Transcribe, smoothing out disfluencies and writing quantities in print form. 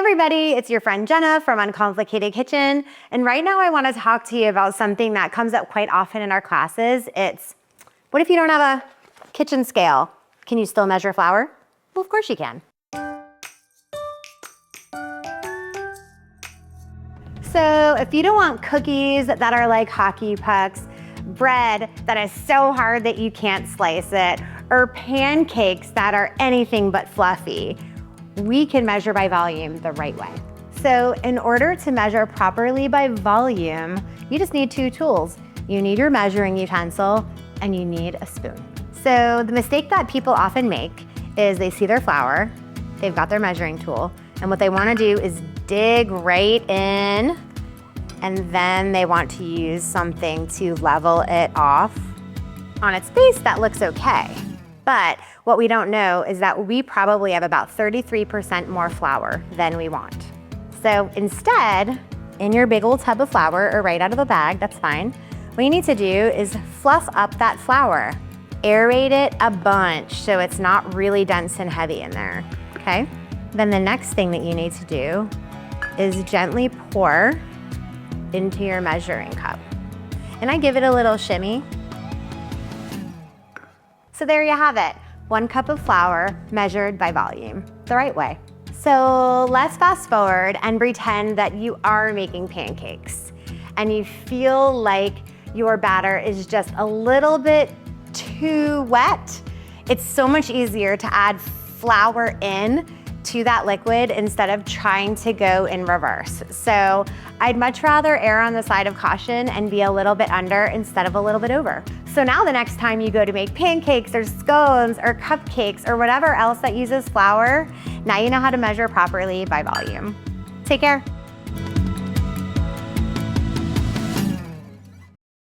everybody, it's your friend Jenna from Uncomplicated Kitchen. And right now I wanna talk to you about something that comes up quite often in our classes. It's, what if you don't have a kitchen scale? Can you still measure flour? Well, of course you can. So if you don't want cookies that are like hockey pucks, bread that is so hard that you can't slice it, or pancakes that are anything but fluffy, we can measure by volume the right way. So in order to measure properly by volume, you just need two tools. You need your measuring utensil and you need a spoon. So the mistake that people often make is they see their flour, they've got their measuring tool, and what they wanna do is dig right in, and then they want to use something to level it off. On its face, that looks okay. But what we don't know is that we probably have about 33% more flour than we want. So instead, in your big old tub of flour, or right out of a bag, that's fine, what you need to do is fluff up that flour. Aerate it a bunch so it's not really dense and heavy in there, okay? Then the next thing that you need to do is gently pour into your measuring cup. And I give it a little shimmy. So there you have it, 1 cup of flour measured by volume, the right way. So let's fast forward and pretend that you are making pancakes and you feel like your batter is just a little bit too wet. It's so much easier to add flour in to that liquid instead of trying to go in reverse. So I'd much rather err on the side of caution and be a little bit under instead of a little bit over. So now the next time you go to make pancakes or scones or cupcakes or whatever else that uses flour, now you know how to measure properly by volume. Take care.